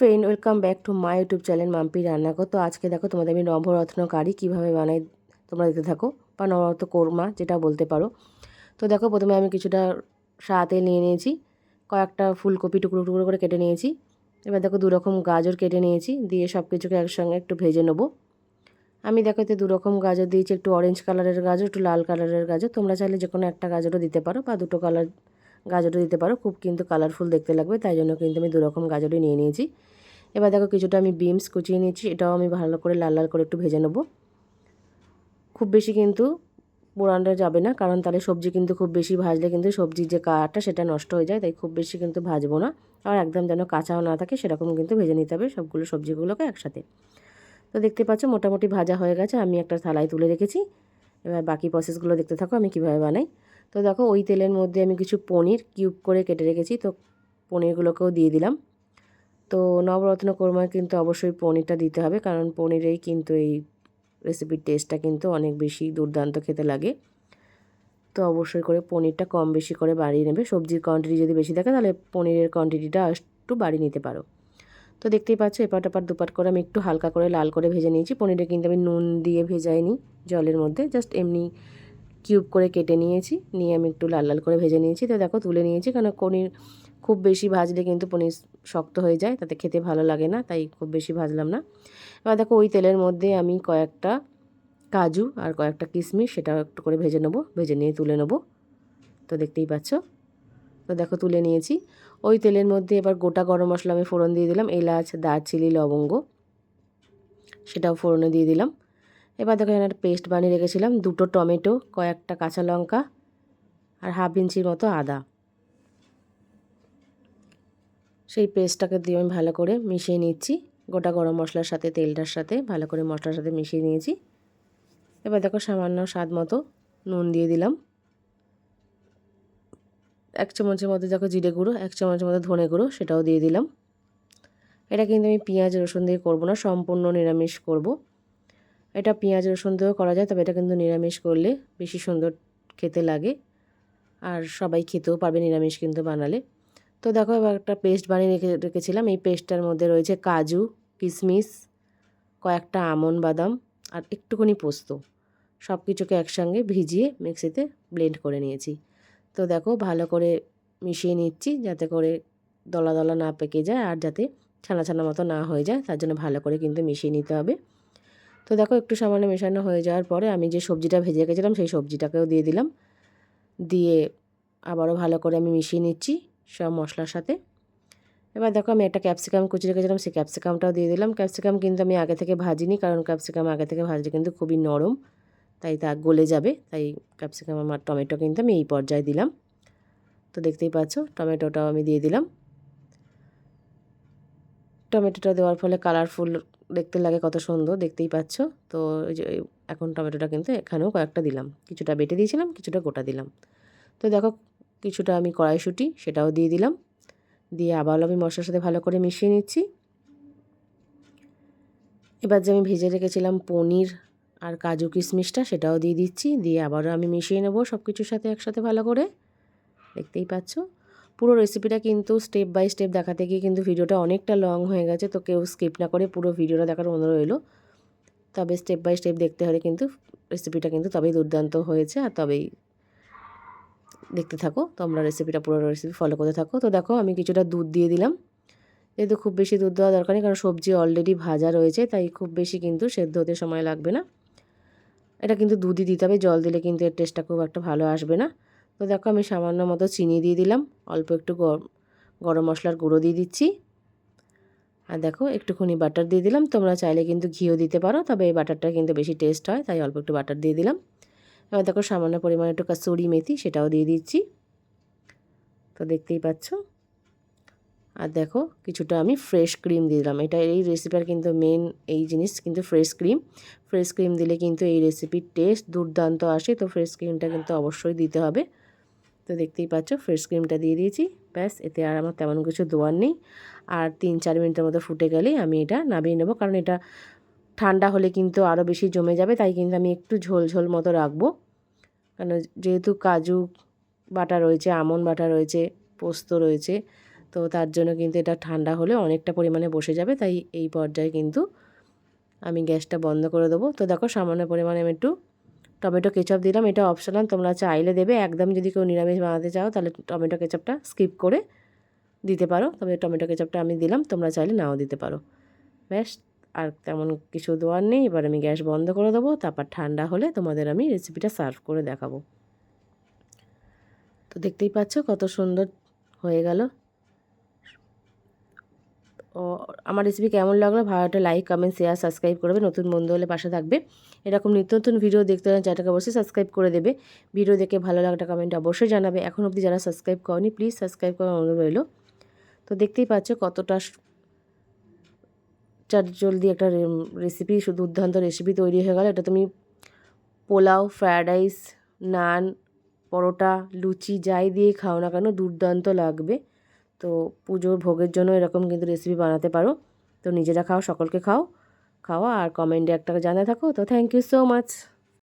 Friend, welcome back to my YouTube channel Mampi রান্নাঘর। তো আজকে দেখো তোমাদের আমি নবরত্ন কারি কীভাবে বানাই তোমরা দেখতে থাকো, বা নবরত্ন কোরমা যেটা বলতে পারো। তো দেখো প্রথমে আমি কিছুটা সাথে নিয়ে নিয়েছি, কয়েকটা ফুলকপি টুকরো টুকরো করে কেটে নিয়েছি। এবার দেখো 2 রকম গাজর কেটে নিয়েছি, দিয়ে সব কিছুকে একসঙ্গে একটু ভেজে নেবো। আমি দেখো এতে 2 রকম গাজর দিয়েছি, একটু অরেঞ্জ কালারের গাজর, একটু লাল কালারের গাজর। তোমরা চাইলে যে কোনো একটা গাজরও দিতে পারো বা দুটো কালার গাজরও দিতে পারো, খুব কিন্তু কালারফুল দেখতে লাগবে, তাই জন্য কিন্তু আমি 2 রকম গাজরই নিয়ে নিয়েছি। এবার দেখো কিছুটা আমি বিনস কুচিয়ে নিয়েছি, এটাও আমি ভালো করে লাল লাল করে একটু ভেজে নেব। খুব বেশি কিন্তু পোড়ানো যাবে না, কারণ তাহলে সবজি কিন্তু খুব বেশি ভাজলে কিন্তু সবজির যে কালারটা সেটা নষ্ট হয়ে যায়, তাই খুব বেশি কিন্তু ভাজবো না। আর একদম যেন কাঁচাও না থাকে সেরকম কিন্তু ভেজে নিতে হবে সবগুলো সবজিগুলোকে একসাথে। তো দেখতে পাচ্ছ মোটামুটি ভাজা হয়ে গেছে, আমি একটা থালায় তুলে রেখেছি। এবার বাকি প্রসেসগুলো দেখতে থাকো আমি কীভাবে বানাই। তো দেখো ওই তেলের মধ্যে আমি কিছু পনির কিউব করে কেটে রেখেছি, তো পনিরগুলোকেও দিয়ে দিলাম। তো নবরত্ন কোরমায় কিন্তু অবশ্যই পনিরটা দিতে হবে, কারণ পনিরেই কিন্তু এই রেসিপির টেস্টটা কিন্তু অনেক বেশি দুর্দান্ত খেতে লাগে। তো অবশ্যই করে পনিরটা কম বেশি করে বাড়িয়ে নেবে। সবজির কোয়ান্টিটি যদি বেশি থাকে তাহলে পনিরের কোয়ান্টিটিটা একটু বাড়িয়ে নিতে পারো। তো দেখতেই পাচ্ছ এপাট ওপাট দুপাট করে আমি একটু হালকা করে লাল করে ভেজে নিয়েছি। পনিরে কিন্তু আমি নুন দিয়ে ভেজাইনি জলের মধ্যে, জাস্ট এমনি কিউব করে কেটে নিয়েছি, নিয়ে আমি একটু লাল লাল করে ভেজে নিয়েছি। তো দেখো তুলে নিয়েছি, কারণ পনির খুব বেশি ভাজলে কিন্তু পনির শক্ত হয়ে যায়, তাতে খেতে ভালো লাগে না, তাই খুব বেশি ভাজলাম না। এবার দেখো ওই তেলের মধ্যে আমি কয়েকটা কাজু আর কয়েকটা কিশমিশ সেটাও একটু করে ভেজে নেবো, ভেজে নিয়ে তুলে নেবো। তো দেখতেই পাচ্ছ, তো দেখো তুলে নিয়েছি। ওই তেলের মধ্যে এবার গোটা গরম মশলা আমি ফোড়ন দিয়ে দিলাম, এলাচ, দারচিনি, লবঙ্গ সেটাও ফোড়নে দিয়ে দিলাম। এবার দেখো এখানে একটা পেস্ট বানিয়ে রেখেছিলাম, 2টো টমেটো, কয়েকটা কাঁচা লঙ্কা আর হাফ ইঞ্চির মতো আদা, সেই পেস্টটাকে দিয়ে আমি ভালো করে মিশিয়ে নিচ্ছি। গোটা গরম মশলার সাথে তেলটার সাথে ভালো করে মশলার সাথে মিশিয়ে নিয়েছি। এবার দেখো সামান্য স্বাদ মতো নুন দিয়ে দিলাম, 1 চামচের মতো দেখো জিরে গুঁড়ো, 1 চামচের মতো ধনে গুঁড়ো সেটাও দিয়ে দিলাম। এটা কিন্তু আমি পেঁয়াজ রসুন দিয়ে করবো না, সম্পূর্ণ নিরামিষ করব। এটা পেঁয়াজ রসুন দিয়েও করা যায়, তবে এটা কিন্তু নিরামিষ করলে বেশি সুন্দর খেতে লাগে, আর সবাই খেতেও পারবে নিরামিষ কিন্তু বানালে। তো দেখো এবার একটা পেস্ট বানিয়ে রেখেছিলাম, এই পেস্টটার মধ্যে রয়েছে কাজু, কিশমিশ, কয়েকটা আমন্ড বাদাম আর একটুখানি পোস্ত, সব কিছুকে একসঙ্গে ভিজিয়ে মিক্সিতে ব্লেন্ড করে নিয়েছি। তো দেখো ভালো করে মিশিয়ে নিচ্ছি, যাতে করে দলা দলা না পেকে যায় আর যাতে ছানা ছানা মতো না হয়ে যায়, তার জন্য ভালো করে কিন্তু মিশিয়ে নিতে হবে। তো দেখো একটু সামান্য মেশানো হয়ে যাওয়ার পরে আমি যে সবজিটা ভেজে রেখেছিলাম সেই সবজিটাকেও দিয়ে দিলাম, দিয়ে আবারও ভালো করে আমি মিশিয়ে নিচ্ছি সব মশলার সাথে। এবার দেখো আমি একটা ক্যাপসিকাম কুচি রেখেছিলাম, সেই ক্যাপসিকামটাও দিয়ে দিলাম। ক্যাপসিকাম কিন্তু আমি আগে থেকে ভাজিনি, কারণ ক্যাপসিকাম আগে থেকে ভাজলে কিন্তু খুবই নরম, তাই তা গলে যাবে, তাই ক্যাপসিকাম আর টমেটো কিন্তু আমি এই পর্যায়ে দিলাম। তো দেখতেই পাচ্ছ টমেটোটাও আমি দিয়ে দিলাম। টমেটোটা দেওয়ার ফলে কালারফুল দেখতে লাগে, কত সুন্দর দেখতেই পাচ্ছ। তো ওই যে এখন টমেটোটা কিন্তু এখানেও কয়েকটা দিলাম, কিছুটা বেটে দিয়েছিলাম, কিছুটা গোটা দিলাম। তো দেখো কিছুটা আমি কড়াইশুঁটি সেটাও দিয়ে দিলাম, দিয়ে আবারও আমি মশলার সাথে ভালো করে মিশিয়ে নিচ্ছি। এবার যে আমি ভেজে রেখেছিলাম পনির আর কাজু কিশমিশটা সেটাও দিয়ে দিচ্ছি, দিয়ে আবারও আমি মিশিয়ে নেব সব কিছুর সাথে একসাথে ভালো করে। দেখতেই পাচ্ছ পুরো রেসিপিটা কিন্তু স্টেপ বাই স্টেপ দেখাতে গিয়ে কিন্তু ভিডিওটা অনেকটা লং হয়ে গেছে, তো কেউ স্কিপ না করে পুরো ভিডিওটা দেখার অনুরোধ রইল। তবে স্টেপ বাই স্টেপ দেখতে হলে কিন্তু রেসিপিটা কিন্তু তবেই দুর্দান্ত হয়েছে, আর তবেই দেখতে থাকো তোমরা রেসিপিটা, পুরো রেসিপি ফলো করতে থাকো। তো দেখো আমি কিছুটা দুধ দিয়ে দিলাম, যেহেতু খুব বেশি দুধ দেওয়া দরকার নেই, কারণ সবজি অলরেডি ভাজা রয়েছে, তাই খুব বেশি কিন্তু সেদ্ধ হতে সময় লাগবে না। এটা কিন্তু দুধই দিতে হবে, জল দিলে কিন্তু এর টেস্টটা খুব একটা ভালো আসবে না। তো দেখো আমি সামান্য মতো চিনি দিয়ে দিলাম, অল্প একটু গরম মশলার গুঁড়ো দিয়ে দিচ্ছি, আর দেখো একটুখানি বাটার দিয়ে দিলাম। তোমরা চাইলে কিন্তু ঘিও দিতে পারো, তবে এই বাটারটা কিন্তু বেশি টেস্ট হয়, তাই অল্প একটু বাটার দিয়ে দিলাম। এবার দেখো সামান্য পরিমাণে একটু কাসুরি মেথি সেটাও দিয়ে দিচ্ছি, তো দেখতেই পাচ্ছ। আর দেখো কিছুটা আমি ফ্রেশ ক্রিম দিয়ে দিলাম, এটা এই রেসিপির কিন্তু মেন এই জিনিস কিন্তু ফ্রেশ ক্রিম। ফ্রেশ ক্রিম দিলে কিন্তু এই রেসিপির টেস্ট দুর্দান্ত আসে, তো ফ্রেশ ক্রিমটা কিন্তু অবশ্যই দিতে হবে। তো দেখতেই পাচ্ছ ফ্রেশ ক্রিমটা দিয়ে দিয়েছি, ব্যাস এতে আর আমার তেমন কিছু দেওয়ার নেই। আর 3-4 মিনিটের মতো ফুটে গেলেই আমি এটা নামিয়ে নেবো, কারণ এটা ঠান্ডা হলে কিন্তু আরও বেশি জমে যাবে, তাই কিন্তু আমি একটু ঝোল ঝোল মতো রাখবো, কারণ যেহেতু কাজু বাটা রয়েছে, আমন্ড বাটা রয়েছে, পোস্ত রয়েছে, তো তার জন্য কিন্তু এটা ঠান্ডা হলে অনেকটা পরিমাণে বসে যাবে, তাই এই পর্যায়ে কিন্তু আমি গ্যাসটা বন্ধ করে দেবো। তো দেখো সামান্য পরিমাণে আমি একটু টমেটো কেচাপ দিলাম, এটা অপশনাল, তোমরা চাইলে দেবে। একদম যদি কেউ নিরামিষ বানাতে চাও তাহলে টমেটো কেচাপটা স্কিপ করে দিতে পারো, তবে টমেটো কেচাপটা আমি দিলাম, তোমরা চাইলে নাও দিতে পারো। ব্যাস, আর তেমন কিছু দেওয়ার নেই। এবার আমি গ্যাস বন্ধ করে দেবো, তারপর ঠান্ডা হলে তোমাদের আমি রেসিপিটা সার্ভ করে দেখাবো। তো দেখতেই পাচ্ছ কত সুন্দর হয়ে গেল। ও আমার রেসিপি কেমন লাগলো, ভালো একটা লাইক, কমেন্ট, শেয়ার, সাবস্ক্রাইব করবে। নতুন বন্ধু হলে পাশে থাকবে। এরকম নিত্য নতুন ভিডিও দেখতে হলে চ্যানেলটাকে অবশ্যই সাবস্ক্রাইব করে দেবে। ভিডিও দেখে ভালো লাগটা কমেন্ট অবশ্যই জানাবে। এখন অবধি যারা সাবস্ক্রাইব করনি প্লিজ সাবস্ক্রাইব করার অনুরোধ রইল। তো দেখতেই পাচ্ছ কতটা জলদি একটা রেসিপি, দুর্দান্ত রেসিপি তৈরি হয়ে গেল। এটা তুমি পোলাও, ফ্রায়েড রাইস, নান, পরোটা, লুচি যাই দিয়ে খাও না কেন দুর্দান্ত লাগবে। তো পুজোর ভোগের জন্য এরকম কিন্তু রেসিপি বানাতে পারো। তো নিজেরা খাও, সকলকে খাওয়া আর কমেন্টে একটা জানাতে থাকো। তো থ্যাংক ইউ সো মাচ।